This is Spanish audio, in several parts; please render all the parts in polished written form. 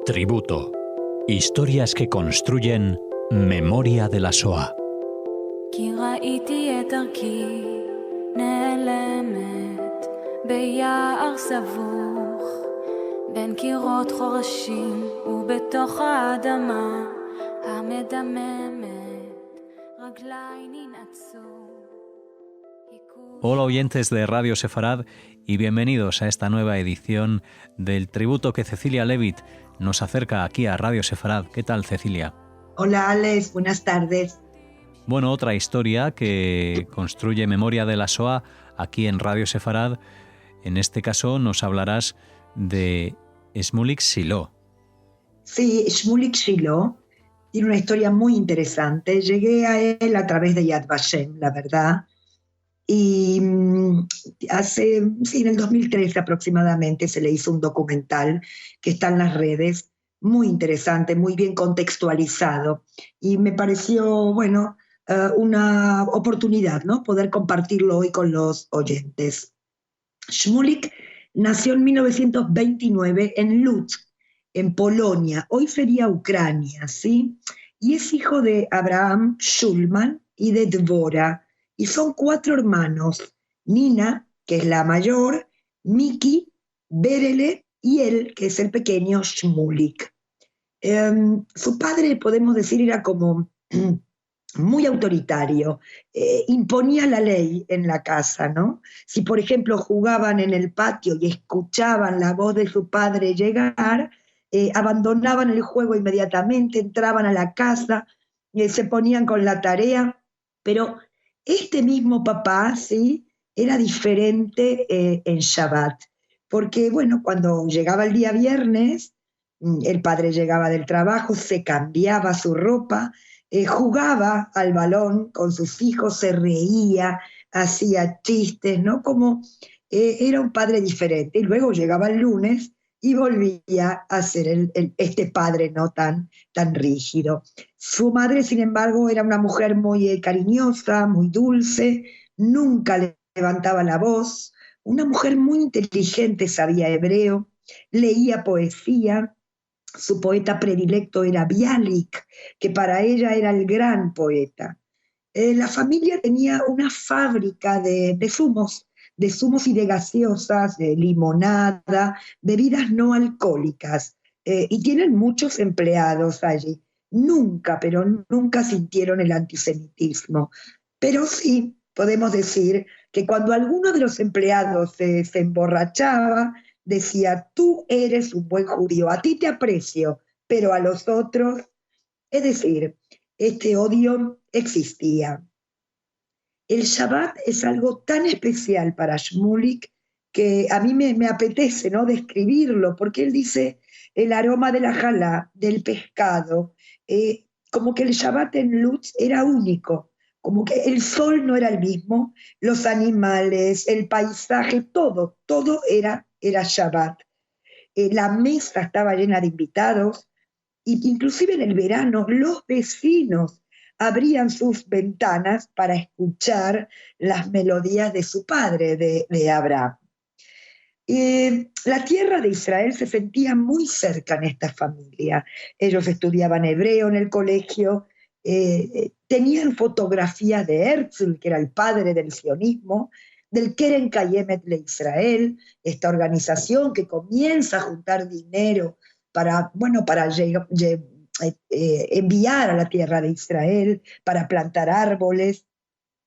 Tributo. Historias que construyen memoria de la Shoah. כי ראיתי את דרכי נעלמת ביער סבוך בין קירות חורשים ובתוך האדמה המדממת רגליי ננעצו. Hola oyentes de Radio Sefarad y bienvenidos a esta nueva edición del tributo que Cecilia Levitt nos acerca aquí a Radio Sefarad. ¿Qué tal, Cecilia? Hola, Alex. Buenas tardes. Bueno, otra historia que construye memoria de la Shoah aquí en Radio Sefarad. En este caso nos hablarás de Shmulik Shilo. Sí, Shmulik Shilo tiene una historia muy interesante. Llegué a él a través de Yad Vashem, la verdad. Y en el 2013 aproximadamente se le hizo un documental que está en las redes, muy interesante, muy bien contextualizado. Y me pareció, una oportunidad, ¿no? Poder compartirlo hoy con los oyentes. Shmulik nació en 1929 en Lutsk, en Polonia. Hoy sería Ucrania, ¿sí? Y es hijo de Abraham Shulman y de Dvora. Y son 4 hermanos, Nina, que es la mayor, Miki, Berele y él, que es el pequeño Shmulik. Su padre, podemos decir, era como muy autoritario, imponía la ley en la casa, ¿no? Si, por ejemplo, jugaban en el patio y escuchaban la voz de su padre llegar, abandonaban el juego inmediatamente, entraban a la casa, se ponían con la tarea, pero este mismo papá, ¿sí?, era diferente en Shabbat, porque, cuando llegaba el día viernes, el padre llegaba del trabajo, se cambiaba su ropa, jugaba al balón con sus hijos, se reía, hacía chistes, ¿no? Como era un padre diferente. Y luego llegaba el lunes y volvía a ser este padre no tan rígido. Su madre, sin embargo, era una mujer muy cariñosa, muy dulce, nunca le levantaba la voz, una mujer muy inteligente, sabía hebreo, leía poesía. Su poeta predilecto era Bialik, que para ella era el gran poeta. La familia tenía una fábrica de zumos y de gaseosas, de limonada, bebidas no alcohólicas, y tienen muchos empleados allí. Pero nunca sintieron el antisemitismo. Pero sí podemos decir que cuando alguno de los empleados se emborrachaba, decía: tú eres un buen judío, a ti te aprecio, pero a los otros. Es decir, este odio existía. El Shabbat es algo tan especial para Shmulik que a mí me apetece, ¿no?, describirlo, porque él dice el aroma de la jalá, del pescado, como que el Shabbat en Lutz era único, como que el sol no era el mismo, los animales, el paisaje, todo era Shabbat. La mesa estaba llena de invitados, e inclusive en el verano los vecinos abrían sus ventanas para escuchar las melodías de su padre, de Abraham. La tierra de Israel se sentía muy cerca en esta familia. Ellos estudiaban hebreo en el colegio, tenían fotografías de Herzl, que era el padre del sionismo, del Keren Kayemet de Israel, esta organización que comienza a juntar dinero para enviar a la tierra de Israel, para plantar árboles.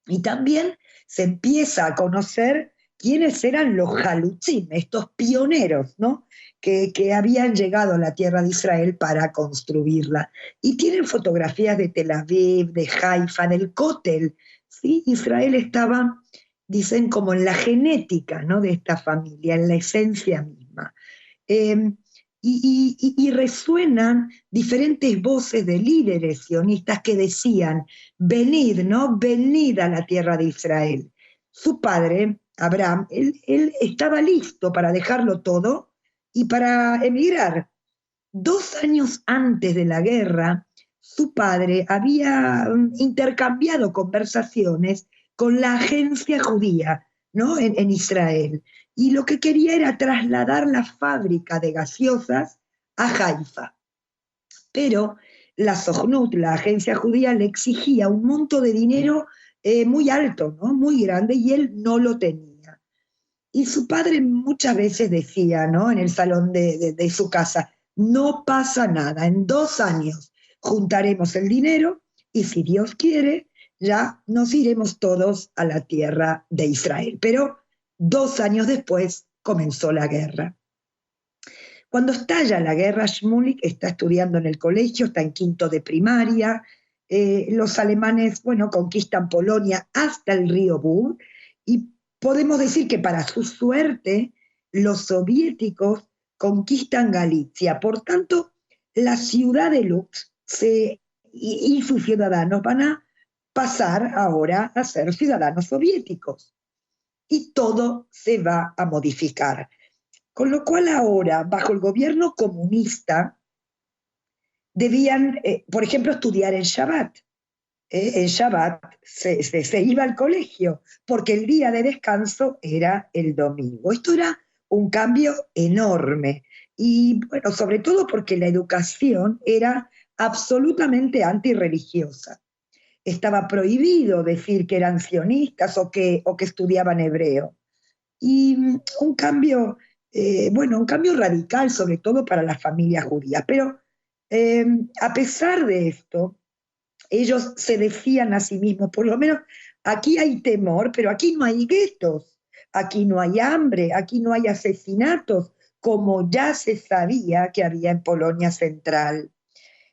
Y también se empieza a conocer quiénes eran los Halutzim, estos pioneros, ¿no?, que habían llegado a la tierra de Israel para construirla. Y tienen fotografías de Tel Aviv, de Haifa, del Kotel, ¿sí? Israel estaba, dicen, como en la genética, ¿no?, de esta familia, en la esencia misma. Y resuenan diferentes voces de líderes sionistas que decían: venid, ¿no?, venid a la tierra de Israel. Su padre, Abraham, él estaba listo para dejarlo todo y para emigrar. 2 años antes de la guerra, su padre había intercambiado conversaciones con la agencia judía, ¿no?, en Israel. y lo que quería era trasladar la fábrica de gaseosas a Haifa. Pero la Sojnut, la agencia judía, le exigía un monto de dinero muy alto, ¿no? Muy grande, y él no lo tenía. Y su padre muchas veces decía, ¿no? En el salón de su casa, no pasa nada, en 2 años juntaremos el dinero y si Dios quiere, ya nos iremos todos a la tierra de Israel. Pero 2 años después comenzó la guerra. Cuando estalla la guerra, Shmulik está estudiando en el colegio, está en 5º de primaria. Los alemanes, bueno, conquistan Polonia hasta el río Bug, y podemos decir que para su suerte, los soviéticos conquistan Galicia. Por tanto, la ciudad de Lutsk y sus ciudadanos van a pasar ahora a ser ciudadanos soviéticos. Y todo se va a modificar. Con lo cual ahora, bajo el gobierno comunista, debían, por ejemplo, estudiar en Shabbat. En Shabbat se iba al colegio, porque el día de descanso era el domingo. Esto era un cambio enorme. Y bueno, sobre todo porque la educación era absolutamente antirreligiosa. Estaba prohibido decir que eran sionistas o que estudiaban hebreo. Y un cambio... un cambio radical, sobre todo para las familias judías. Pero a pesar de esto, ellos se decían a sí mismos, por lo menos aquí hay temor, pero aquí no hay guetos, aquí no hay hambre, aquí no hay asesinatos, como ya se sabía que había en Polonia Central.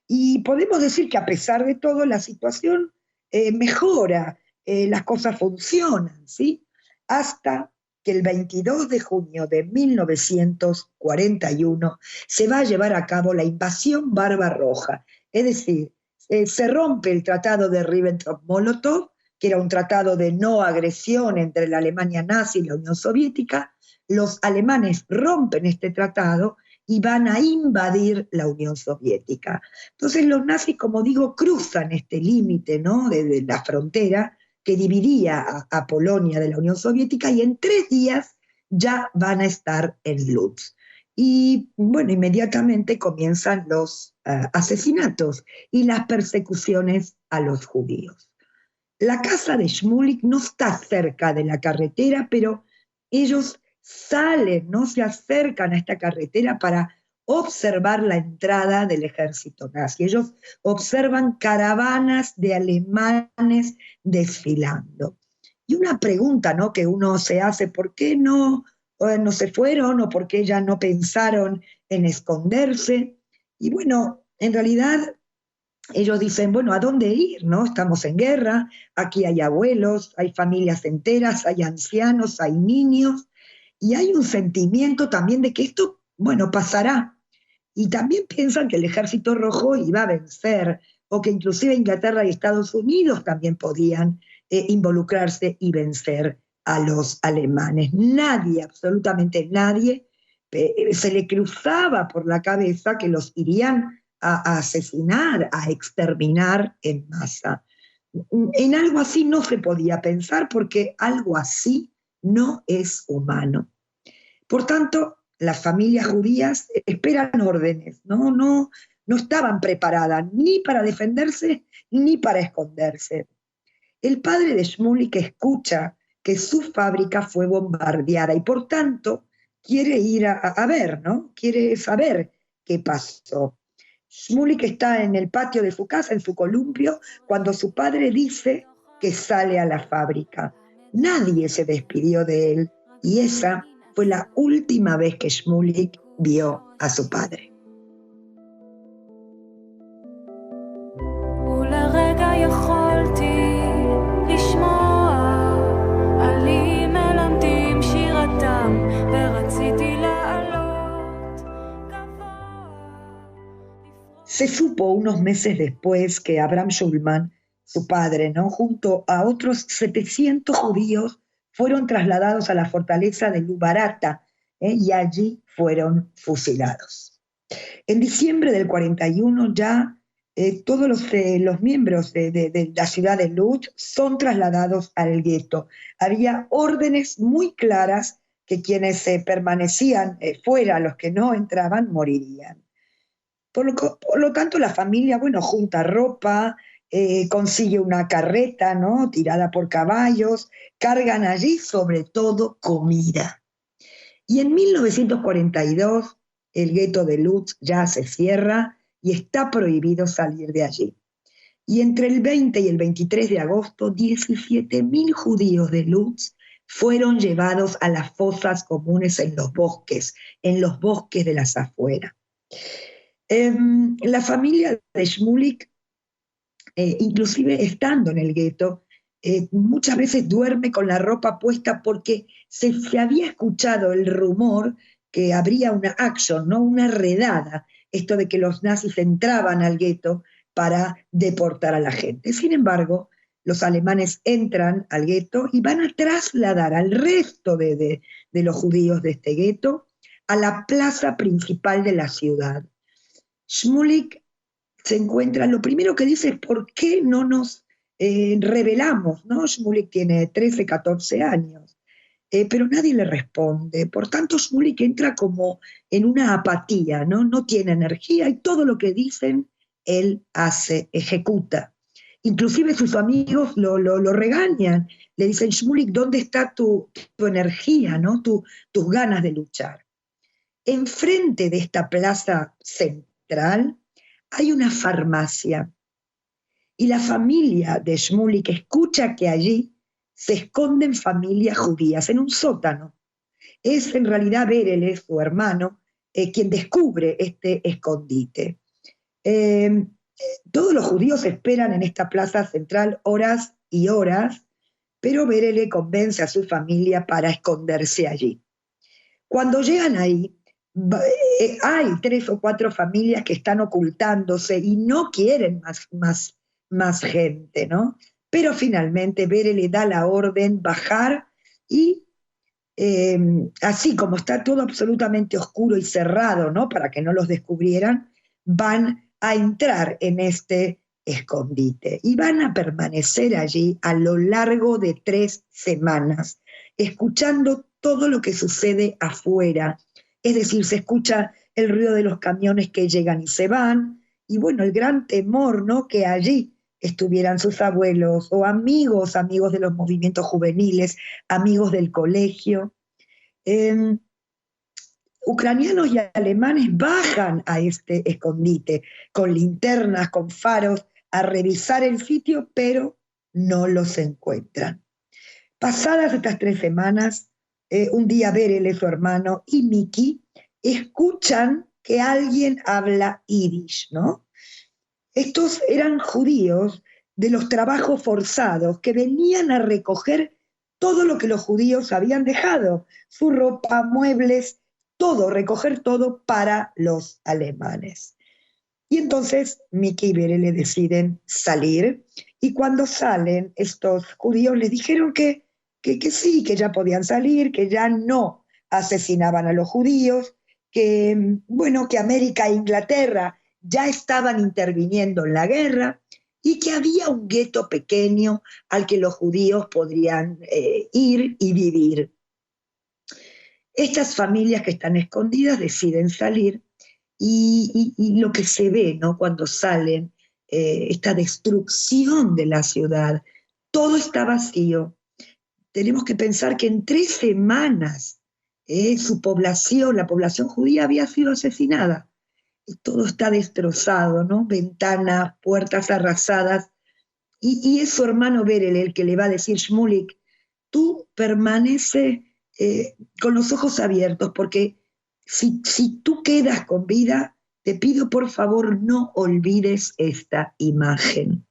Y podemos decir que a pesar de todo, la situación mejora, las cosas funcionan, ¿sí? Hasta que el 22 de junio de 1941 se va a llevar a cabo la invasión Barbarroja. Es decir, se rompe el tratado de Ribbentrop-Molotov, que era un tratado de no agresión entre la Alemania nazi y la Unión Soviética. Los alemanes rompen este tratado y van a invadir la Unión Soviética. Entonces los nazis, como digo, cruzan este límite, ¿no? de la frontera que dividía a Polonia de la Unión Soviética, y en 3 días ya van a estar en Lutsk. Y bueno, inmediatamente comienzan los asesinatos y las persecuciones a los judíos. La casa de Shmulik no está cerca de la carretera, pero ellos salen, ¿no? Se acercan a esta carretera para observar la entrada del ejército nazi. Ellos observan caravanas de alemanes desfilando. Y una pregunta, ¿no?, que uno se hace: ¿por qué no se fueron, o por qué ya no pensaron en esconderse? Y bueno, en realidad ellos dicen, bueno, ¿a dónde ir, no? Estamos en guerra, aquí hay abuelos, hay familias enteras, hay ancianos, hay niños, y hay un sentimiento también de que esto, bueno, pasará. Y también piensan que el Ejército Rojo iba a vencer, o que inclusive Inglaterra y Estados Unidos también podían involucrarse y vencer a los alemanes. Nadie, absolutamente nadie, se le cruzaba por la cabeza que los irían a asesinar, a exterminar en masa. En algo así no se podía pensar, porque algo así no es humano. Por tanto, las familias judías esperan órdenes, no estaban preparadas ni para defenderse ni para esconderse. El padre de Shmulik escucha que su fábrica fue bombardeada y por tanto quiere ir a ver, ¿no? Quiere saber qué pasó. Shmulik está en el patio de su casa, en su columpio, cuando su padre dice que sale a la fábrica. Nadie se despidió de él, y esa fue la última vez que Shmulik vio a su padre. Se supo unos meses después que Abraham Shulman, su padre, ¿no?, junto a otros 700 judíos, fueron trasladados a la fortaleza de Lubarata, y allí fueron fusilados. En diciembre del 41 ya todos los miembros de la ciudad de Lutsk son trasladados al gueto. Había órdenes muy claras que quienes permanecían fuera, los que no entraban, morirían. Por lo tanto, la familia, bueno, junta ropa, consigue una carreta, ¿no?, tirada por caballos, cargan allí sobre todo comida. Y en 1942 el gueto de Lutsk ya se cierra y está prohibido salir de allí. Y entre el 20 y el 23 de agosto, 17.000 judíos de Lutsk fueron llevados a las fosas comunes en los bosques de las afueras. La familia de Shmulik, inclusive estando en el gueto, muchas veces duerme con la ropa puesta porque se había escuchado el rumor que habría una action, ¿no?, una redada, esto de que los nazis entraban al gueto para deportar a la gente. Sin embargo, los alemanes entran al gueto y van a trasladar al resto de los judíos de este gueto a la plaza principal de la ciudad. Shmulik se encuentra, lo primero que dice es: ¿por qué no nos rebelamos, ¿no? Shmulik tiene 13, 14 años, pero nadie le responde. Por tanto, Shmulik entra como en una apatía, ¿no? No tiene energía y todo lo que dicen él hace, ejecuta. Inclusive sus amigos lo regañan, le dicen: Shmulik, ¿dónde está tu energía, ¿no?, tus ganas de luchar? Enfrente de esta plaza central hay una farmacia y la familia de Shmulik escucha que allí se esconden familias judías en un sótano. Es en realidad Berele, su hermano, quien descubre este escondite. Todos los judíos esperan en esta plaza central horas y horas, pero Berele convence a su familia para esconderse allí. Cuando llegan ahí, hay 3 o 4 familias que están ocultándose y no quieren más gente, ¿no? Pero finalmente Berele da la orden bajar y así como está todo absolutamente oscuro y cerrado, ¿no?, para que no los descubrieran, van a entrar en este escondite y van a permanecer allí a lo largo de 3 semanas, escuchando todo lo que sucede afuera. Es decir, se escucha el ruido de los camiones que llegan y se van, y bueno, el gran temor, ¿no?, que allí estuvieran sus abuelos o amigos de los movimientos juveniles, amigos del colegio. Ucranianos y alemanes bajan a este escondite con linternas, con faros, a revisar el sitio, pero no los encuentran. Pasadas estas 3 semanas, un día Berele, su hermano, y Miki escuchan que alguien habla yiddish, ¿no? Estos eran judíos de los trabajos forzados que venían a recoger todo lo que los judíos habían dejado, su ropa, muebles, todo, recoger todo para los alemanes. Y entonces Miki y Berele deciden salir, y cuando salen, estos judíos les dijeron que sí, que ya podían salir, que ya no asesinaban a los judíos, que, bueno, que América e Inglaterra ya estaban interviniendo en la guerra y que había un gueto pequeño al que los judíos podrían ir y vivir. Estas familias que están escondidas deciden salir y lo que se ve, ¿no?, cuando salen, esta destrucción de la ciudad, todo está vacío. Tenemos que pensar que en 3 semanas su población, la población judía, había sido asesinada. Y todo está destrozado, ¿no? Ventanas, puertas arrasadas. Y es su hermano Berele el que le va a decir: Shmulik, tú permanece con los ojos abiertos, porque si tú quedas con vida, te pido por favor no olvides esta imagen.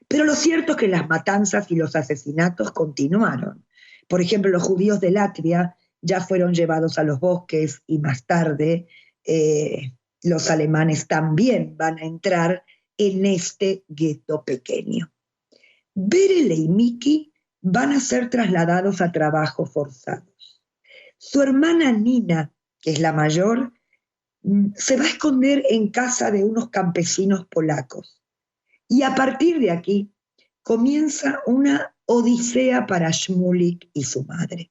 Pero lo cierto es que las matanzas y los asesinatos continuaron. Por ejemplo, los judíos de Latvia ya fueron llevados a los bosques y más tarde los alemanes también van a entrar en este gueto pequeño. Berele y Miki van a ser trasladados a trabajos forzados. Su hermana Nina, que es la mayor, se va a esconder en casa de unos campesinos polacos. Y a partir de aquí comienza una odisea para Shmulik y su madre.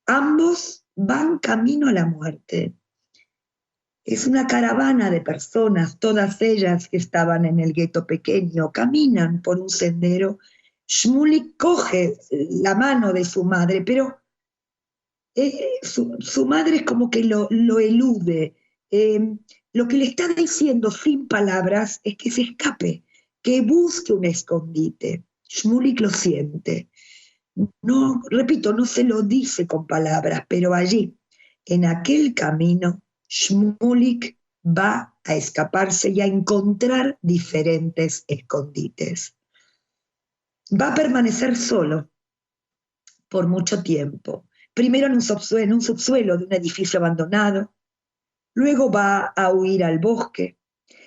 Ambos van camino a la muerte. Es una caravana de personas, todas ellas que estaban en el gueto pequeño, caminan por un sendero. Shmulik coge la mano de su madre, pero su madre es como que lo elude. Lo que le está diciendo sin palabras es que se escape, que busque un escondite. Shmulik lo siente. No, repito, no se lo dice con palabras, pero allí, en aquel camino, Shmulik va a escaparse y a encontrar diferentes escondites. Va a permanecer solo por mucho tiempo. Primero en un subsuelo de un edificio abandonado, luego va a huir al bosque,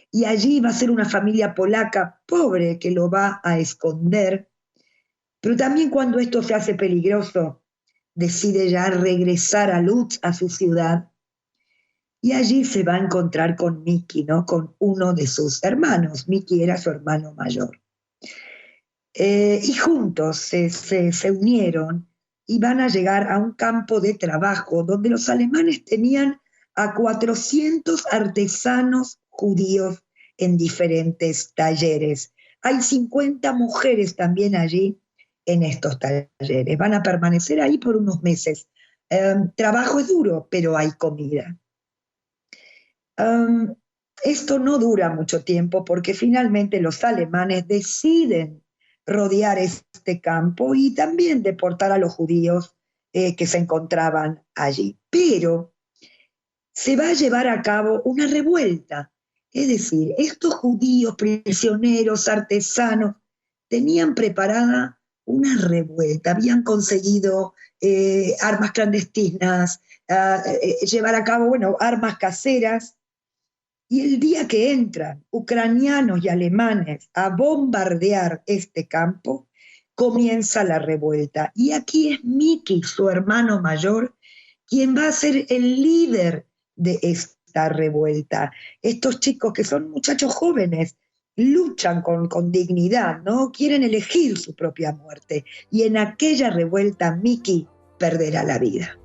y allí va a ser una familia polaca pobre que lo va a esconder. Pero también cuando esto se hace peligroso, decide ya regresar a Lutz, a su ciudad, y allí se va a encontrar con Miki, ¿no? Con uno de sus hermanos. Miki era su hermano mayor. Y juntos se unieron y van a llegar a un campo de trabajo donde los alemanes tenían a 400 artesanos judíos en diferentes talleres. Hay 50 mujeres también allí en estos talleres. Van a permanecer ahí por unos meses. Trabajo es duro, pero hay comida. Esto no dura mucho tiempo porque finalmente los alemanes deciden rodear este campo y también deportar a los judíos que se encontraban allí. Pero se va a llevar a cabo una revuelta. Es decir, estos judíos, prisioneros, artesanos, tenían preparada una revuelta, habían conseguido armas clandestinas, llevar a cabo, armas caseras, y el día que entran ucranianos y alemanes a bombardear este campo, comienza la revuelta. Y aquí es Miki, su hermano mayor, quien va a ser el líder de esta revuelta. Estos chicos que son muchachos jóvenes, luchan con dignidad, ¿no? Quieren elegir su propia muerte. Y en aquella revuelta Miki perderá la vida.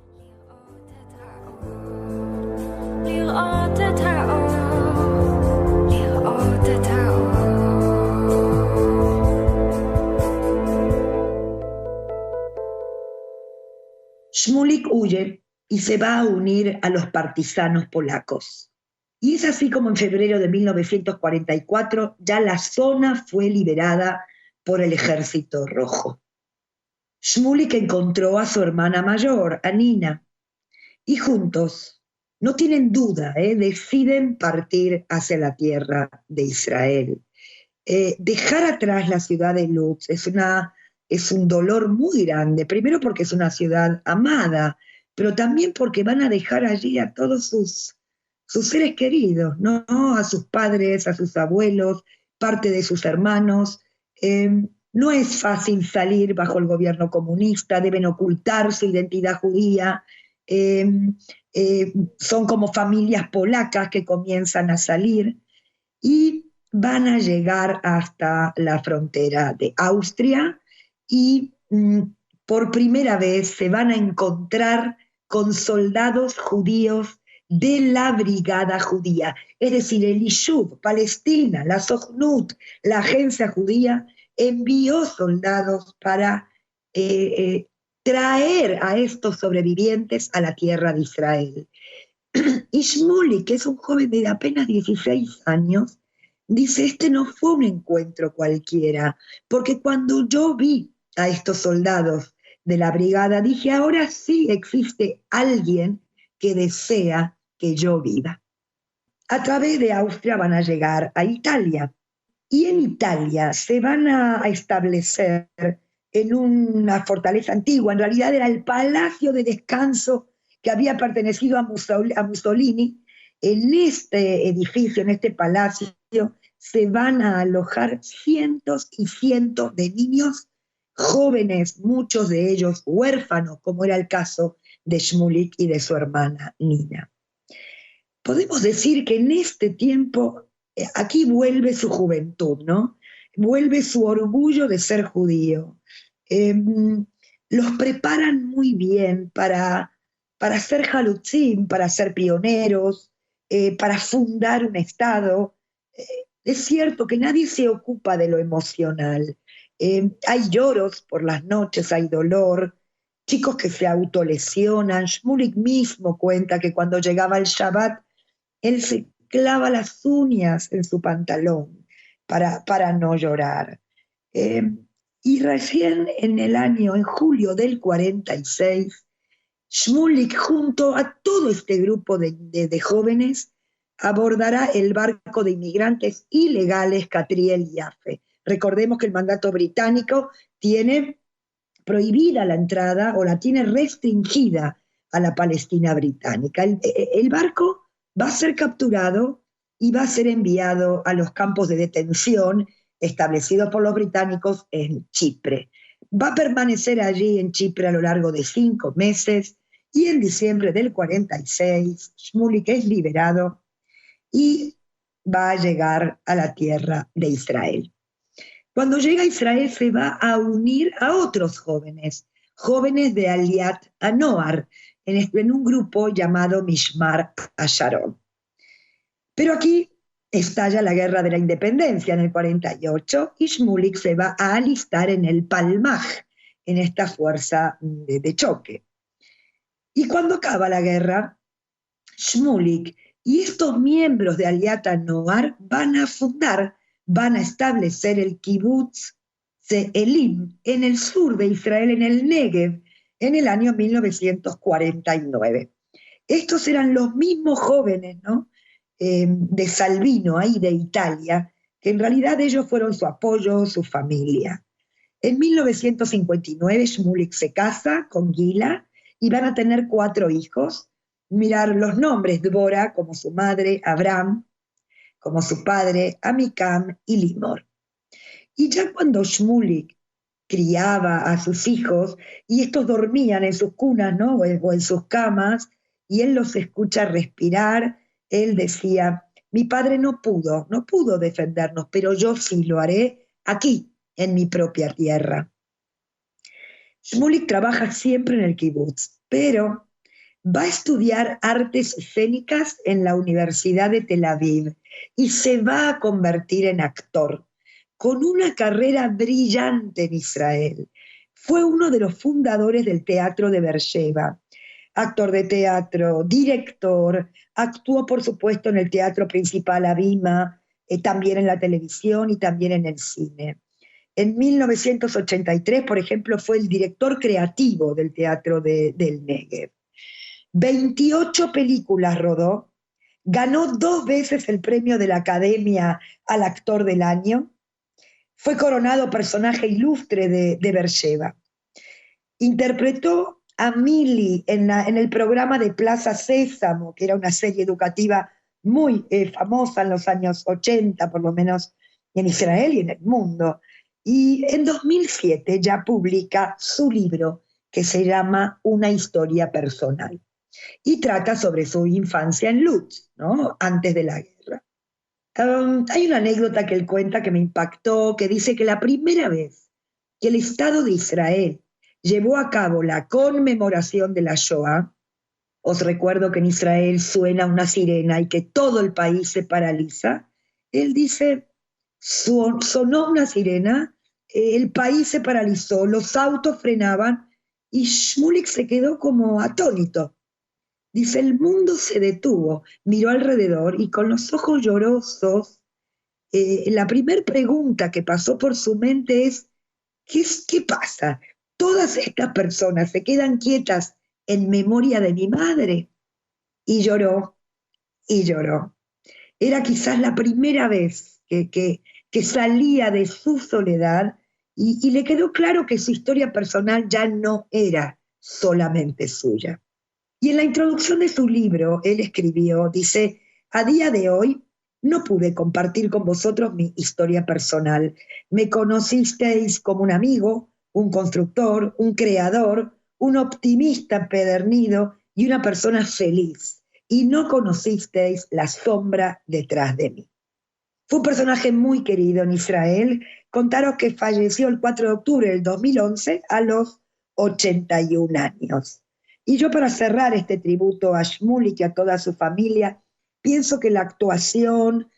Shmulik huye y se va a unir a los partisanos polacos. Y es así como en febrero de 1944 ya la zona fue liberada por el Ejército Rojo. Shmulik encontró a su hermana mayor, a Nina, y juntos, no tienen duda, deciden partir hacia la tierra de Israel. Dejar atrás la ciudad de Lutz es un dolor muy grande, primero porque es una ciudad amada, pero también porque van a dejar allí a todos sus seres queridos, ¿no? A sus padres, a sus abuelos, parte de sus hermanos. No es fácil salir bajo el gobierno comunista, deben ocultar su identidad judía. Son como familias polacas que comienzan a salir y van a llegar hasta la frontera de Austria y por primera vez se van a encontrar con soldados judíos de la brigada judía, es decir, el Yishuv, Palestina, la Sochnut, la agencia judía, envió soldados para traer a estos sobrevivientes a la tierra de Israel. Y Shmulik, que es un joven de apenas 16 años, dice, este no fue un encuentro cualquiera, porque cuando yo vi a estos soldados de la brigada, dije, ahora sí existe alguien que desea que yo viva. A través de Austria van a llegar a Italia, y en Italia se van a establecer en una fortaleza antigua, en realidad era el palacio de descanso que había pertenecido a Mussolini. En este edificio, en este palacio, se van a alojar cientos y cientos de niños jóvenes, muchos de ellos huérfanos, como era el caso de Shmulik y de su hermana Nina. Podemos decir que en este tiempo, aquí vuelve su juventud, ¿no? Vuelve su orgullo de ser judío. los preparan muy bien para ser halutzim, para ser pioneros, para fundar un Estado. Es cierto que nadie se ocupa de lo emocional. Hay lloros por las noches, hay dolor, chicos que se autolesionan. Shmulik mismo cuenta que cuando llegaba el Shabbat, él se clava las uñas en su pantalón para no llorar. Y recién en julio del 46, Shmulik, junto a todo este grupo de jóvenes, abordará el barco de inmigrantes ilegales Catriel Yaffe. Recordemos que el mandato británico tiene prohibida la entrada o la tiene restringida a la Palestina británica. El barco va a ser capturado y va a ser enviado a los campos de detención establecidos por los británicos en Chipre. Va a permanecer allí en Chipre a lo largo de 5 meses y en diciembre del 46 Shmulik es liberado y va a llegar a la tierra de Israel. Cuando llega a Israel se va a unir a otros jóvenes de Aliat Anoar, en un grupo llamado Mishmar Asharon. Pero aquí estalla la Guerra de la Independencia en el 48 y Shmulik se va a alistar en el Palmaj, en esta fuerza de choque. Y cuando acaba la guerra, Shmulik y estos miembros de Aliat Anoar van a establecer el Kibbutz Ze'elim en el sur de Israel, en el Negev, en el año 1949. Estos eran los mismos jóvenes, ¿no? De Salvino, ahí de Italia, que en realidad ellos fueron su apoyo, su familia. En 1959 Shmulik se casa con Gila y van a tener 4 hijos. Mirar los nombres: Dvorah como su madre, Abraham como su padre, Amikam y Limor. Y ya cuando Shmulik criaba a sus hijos y estos dormían en sus cunas, ¿no? o en sus camas, y él los escucha respirar, él decía: mi padre no pudo defendernos, pero yo sí lo haré aquí, en mi propia tierra. Shmulik trabaja siempre en el kibutz, pero va a estudiar artes escénicas en la Universidad de Tel Aviv y se va a convertir en actor, con una carrera brillante en Israel. Fue uno de los fundadores del teatro de Beersheba, actor de teatro, director, actuó por supuesto en el teatro principal Abima, también en la televisión y también en el cine. En 1983, por ejemplo, fue el director creativo del teatro del Negev. 28 películas rodó, ganó 2 veces el premio de la Academia al Actor del Año, fue coronado personaje ilustre de Beersheba. Interpretó a Mili en el programa de Plaza Sésamo, que era una serie educativa muy famosa en los años 80, por lo menos en Israel y en el mundo. Y en 2007 ya publica su libro que se llama Una historia personal y trata sobre su infancia en Lutz, ¿no? Antes de la guerra. Hay una anécdota que él cuenta que me impactó, que dice que la primera vez que el Estado de Israel llevó a cabo la conmemoración de la Shoah, os recuerdo que en Israel suena una sirena y que todo el país se paraliza, él dice: sonó una sirena, el país se paralizó, los autos frenaban y Shmulik se quedó como atónito. Dice: el mundo se detuvo, miró alrededor y con los ojos llorosos, la primera pregunta que pasó por su mente es: ¿qué pasa? Todas estas personas se quedan quietas en memoria de mi madre. Y lloró, y lloró. Era quizás la primera vez que salía de su soledad y le quedó claro que su historia personal ya no era solamente suya. Y en la introducción de su libro, él escribió, dice: a día de hoy no pude compartir con vosotros mi historia personal. Me conocisteis como un amigo, un constructor, un creador, un optimista empedernido y una persona feliz, y no conocisteis la sombra detrás de mí. Fue un personaje muy querido en Israel. Contaros que falleció el 4 de octubre del 2011 a los 81 años. Y yo, para cerrar este tributo a Shmulik y a toda su familia, pienso que la actuación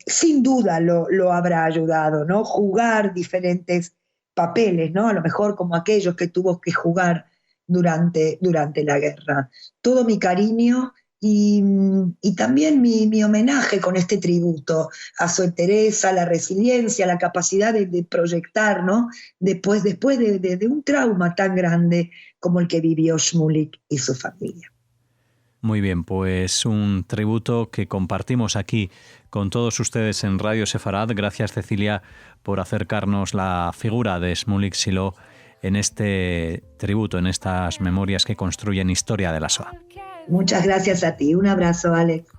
sin duda lo habrá ayudado, ¿no? Jugar diferentes papeles, ¿no? A lo mejor como aquellos que tuvo que jugar durante la guerra. Todo mi cariño y también mi homenaje con este tributo a su entereza, la resiliencia, la capacidad de proyectar, ¿no? Después de un trauma tan grande como el que vivió Shmulik y su familia. Muy bien, pues un tributo que compartimos aquí con todos ustedes en Radio Sefarad. Gracias, Cecilia, por acercarnos la figura de Shmulik Shilo en este tributo, en estas memorias que construyen historia de la Shoah. Muchas gracias a ti. Un abrazo, Alex.